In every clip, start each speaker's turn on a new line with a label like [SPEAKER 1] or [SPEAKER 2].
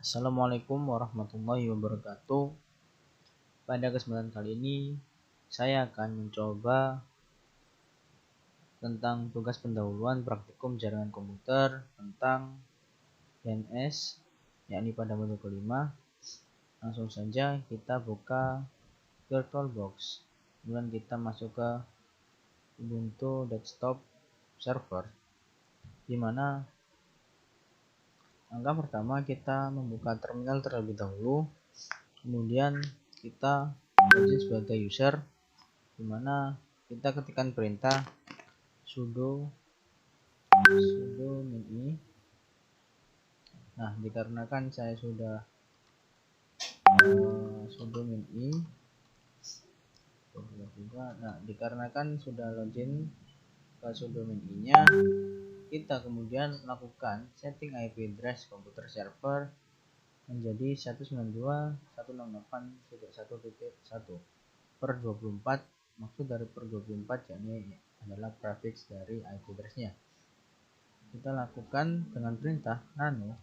[SPEAKER 1] Assalamualaikum warahmatullahi wabarakatuh. Pada kesempatan kali ini saya akan mencoba tentang tugas pendahuluan praktikum jaringan komputer tentang DNS, yakni pada modul kelima. Langsung saja kita buka VirtualBox, kemudian kita masuk ke Ubuntu Desktop Server, di mana langkah pertama kita membuka terminal terlebih dahulu, kemudian kita login sebagai user, di mana kita ketikkan perintah sudo min. Nah, dikarenakan saya sudah sudo min, dikarenakan sudah login ke sudo min nya, kita kemudian lakukan setting IP address komputer server menjadi 192.168.1.1 per 24. Maksud dari per 24 yakni adalah prefix dari IP address-nya. Kita lakukan dengan perintah nano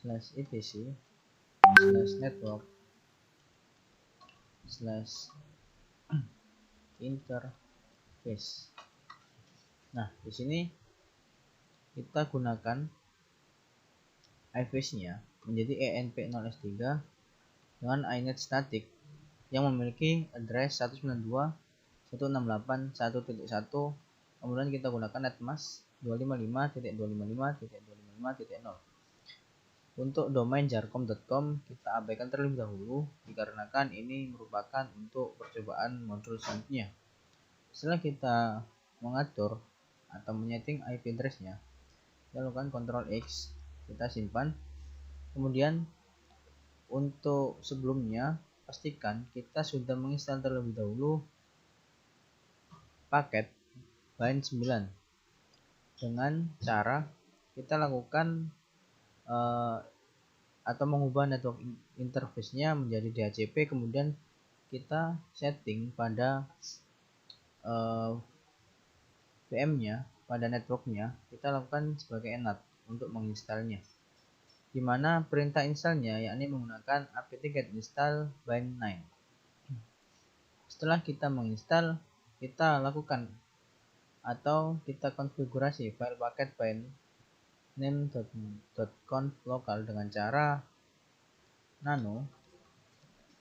[SPEAKER 1] /etc/network/interface. Nah, di sini kita gunakan iFace-nya menjadi ENP0S3 dengan iNet static yang memiliki address 192.168.1.1. Kemudian kita gunakan netmask 255.255.255.0. Untuk domain jarcom.com kita abaikan terlebih dahulu dikarenakan ini merupakan untuk percobaan modul selanjutnya. Setelah kita mengatur atau menyeting IP address-nya, kita lakukan Ctrl X, kita simpan. Kemudian untuk sebelumnya pastikan kita sudah menginstal terlebih dahulu paket Bind9 dengan cara kita lakukan atau mengubah network interface-nya menjadi DHCP, kemudian kita setting pada VM-nya, pada network-nya kita lakukan sebagai enat untuk menginstalnya, di mana perintah installnya yakni menggunakan apt-get install bind9. Setelah kita menginstal, kita lakukan atau kita konfigurasi file paket bind name.conf lokal dengan cara nano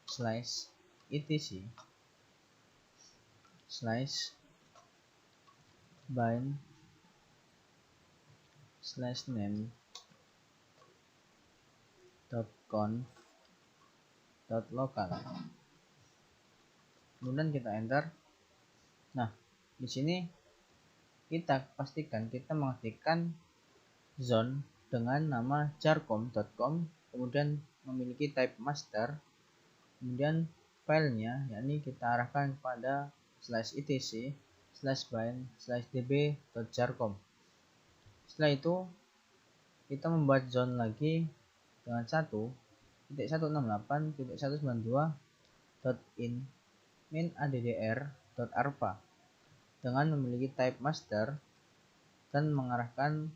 [SPEAKER 1] /bind/name.conf.local. Kemudian kita enter. Nah, di sini kita pastikan kita mengetikkan zone dengan nama jarcom.com, kemudian memiliki type master, kemudian filenya yakni kita arahkan pada /etc/bind/db.jarcom. Setelah itu kita membuat zone lagi dengan 1.168.192.in min addr.arpa dengan memiliki type master dan mengarahkan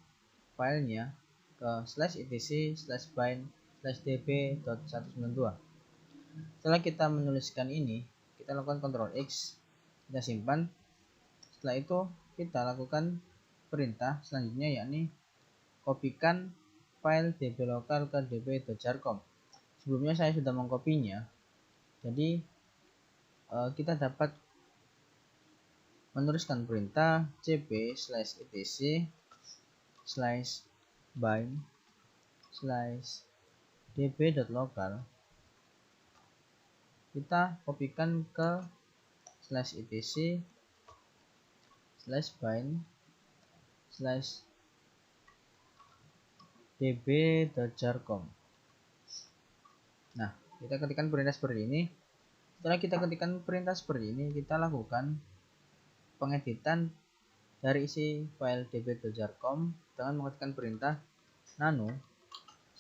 [SPEAKER 1] filenya ke /etc/bind/db.192. Setelah kita menuliskan ini, kita lakukan Ctrl X, kita simpan. Setelah itu kita lakukan perintah selanjutnya yakni kopikan file dblokal ke db.jarcom. Sebelumnya saya sudah mengkopinya, jadi kita dapat menuliskan perintah cp/etc/bind/db.local. Kita kopikan ke /etc/bind/db.jarcom. Nah, kita ketikkan perintah seperti ini. Setelah kita ketikkan perintah seperti ini, kita lakukan pengeditan dari isi file db.jarcom dengan mengetikkan perintah nano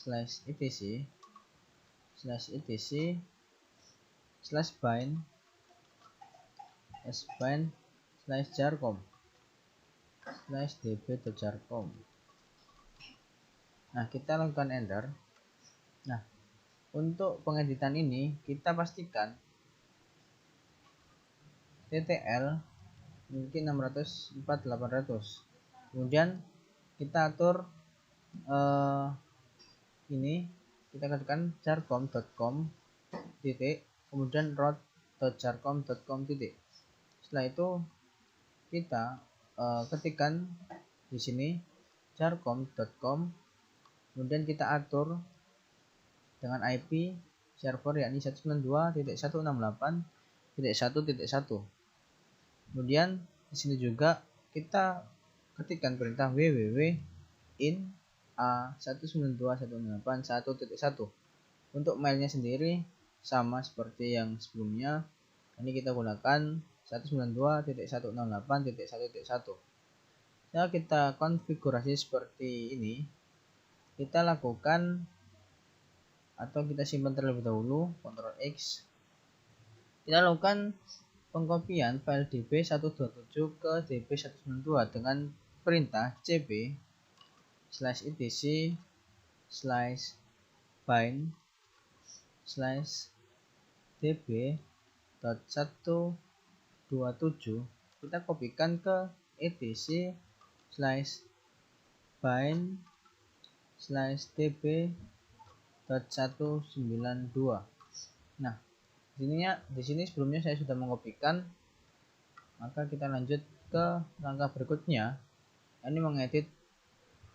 [SPEAKER 1] /etc/bind/jarcom/db.jarcom. Nah, kita lakukan enter. Untuk pengeditan ini kita pastikan TTL mungkin 600 800. Kemudian kita atur ini, kita ketikkan jarcom.com titik, kemudian root.jarcom.com titik. Setelah itu kita ketikkan di sini jarcom.com, kemudian kita atur dengan IP server yakni 192.168.1.1. Kemudian di sini juga kita ketikkan perintah www in a192.168.1.1. Untuk mailnya sendiri sama seperti yang sebelumnya. Ini kita gunakan 192.168.1.1. Setelah kita konfigurasi seperti ini, kita lakukan atau kita simpan terlebih dahulu, Ctrl X. Kita lakukan pengkopian file db127 ke db192 dengan perintah cp /etc /bind /db.127. kita kopikan ke etc /bind /db.192. Nah, di sini sebelumnya saya sudah mengopikan, maka kita lanjut ke langkah berikutnya, ini mengedit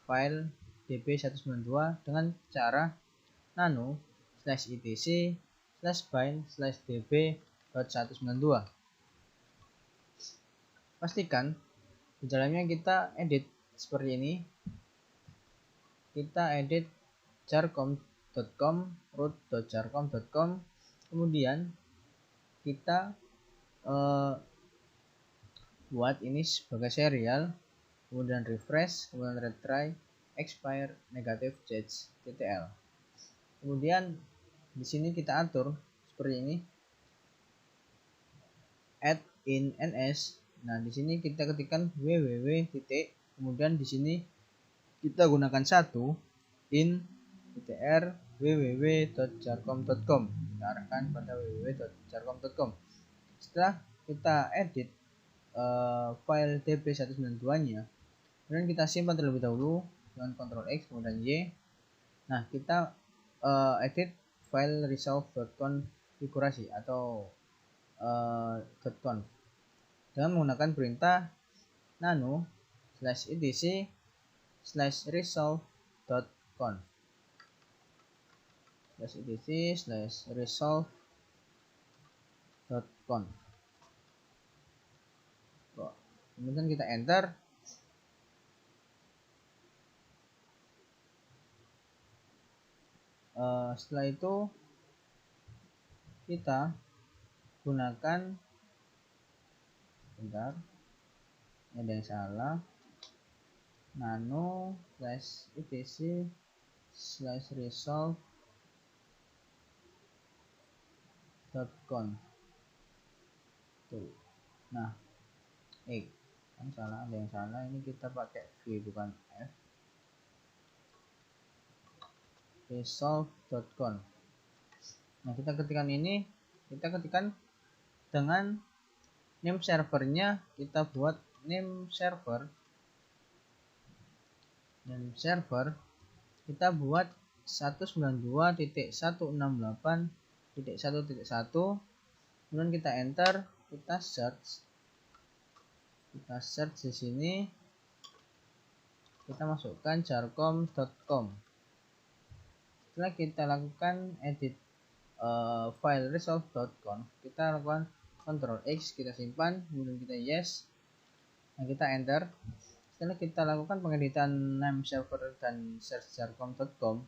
[SPEAKER 1] file db192 dengan cara nano /etc /bind /db.192. Pastikan di dalamnya kita edit seperti ini. Kita edit jarcom.com, root.jarcom.com, kemudian kita buat ini sebagai serial, kemudian refresh, kemudian retry, expire, negative, change, ttl. Kemudian di sini kita atur seperti ini, add in ns. Nah, di sini kita ketikkan www titik, kemudian di sini kita gunakan satu in tr www.jarcom.com, kita arahkan pada www.jarcom.com. Setelah kita edit file db192 nya, kemudian kita simpan terlebih dahulu dengan Ctrl X kemudian Y. Nah, kita edit file resolve.configurasi atau .conf dengan menggunakan perintah nano /etc /resolve.conf /etc/resolve.conf. Kemudian kita enter. Setelah itu kita gunakan, bentar, ada yang salah, nano /etc /resolve.conf. Nah, kan salah, ada yang salah, ini kita pakai V bukan F, resolve.conf. Nah, kita ketikkan ini, kita ketikkan dengan name servernya, kita buat name server kita buat 192.168.1.1. kemudian kita enter, kita search di sini, kita masukkan jarcom.com. setelah kita lakukan edit file resolve.conf, kita lakukan Ctrl X, kita simpan, kemudian kita yes. Nah, kita enter. Setelah kita lakukan pengeditan name server dan search jarcom.com,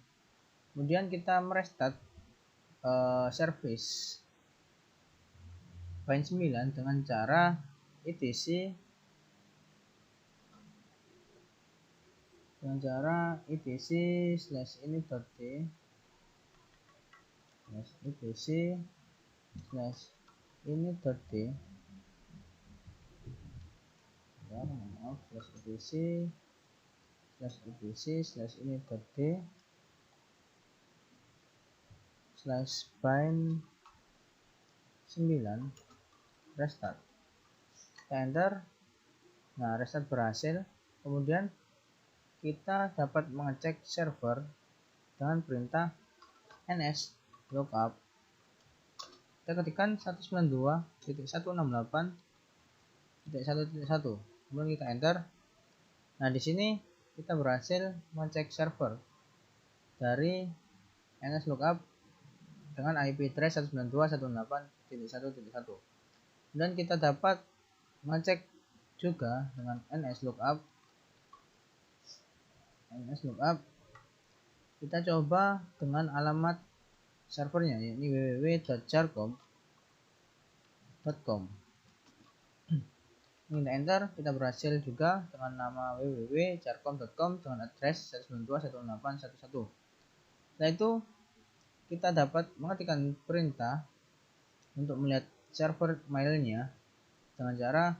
[SPEAKER 1] kemudian kita merestart service Bind 9 dengan cara etc /ini.d /ini.d /ini.d /bind 9 restart. Kita enter. Nah, restart berhasil. Kemudian kita dapat mengecek server dengan perintah ns lookup. Kita ketikkan 192.168.1.1. Kemudian kita enter. Nah, di sini kita berhasil mengecek server dari ns lookup dengan IP address 192.168.1.1. Dan kita dapat mengecek juga dengan ns lookup. Kita coba dengan alamat servernya, yakni www.jarcom.com. Kita enter. Kita berhasil juga dengan nama www.jarcom.com dengan address 192.168.1.1. Setelah itu kita dapat mengetikkan perintah untuk melihat server mailnya dengan cara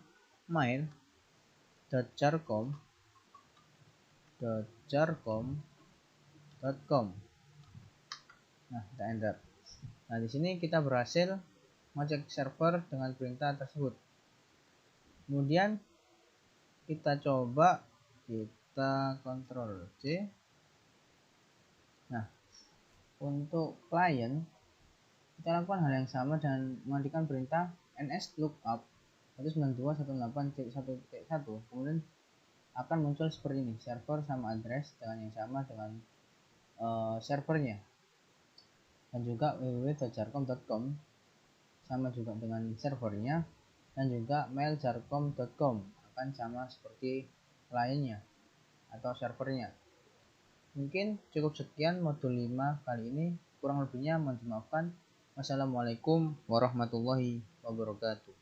[SPEAKER 1] mail.jarcom.com. Nah, kita enter. Nah, di sini kita berhasil mengecek server dengan perintah tersebut. Kemudian kita coba, kita Ctrl C. Nah, untuk klien kita lakukan hal yang sama dan mengetikkan perintah ns lookup 192.168.1.1. kemudian akan muncul seperti ini, server sama address dengan yang sama dengan servernya, dan juga www.jarcom.com sama juga dengan servernya, dan juga mail.jarcom.com akan sama seperti kliennya atau servernya. Mungkin cukup sekian modul 5 kali ini, kurang lebihnya mohon dimaafkan. Wassalamualaikum warahmatullahi wabarakatuh.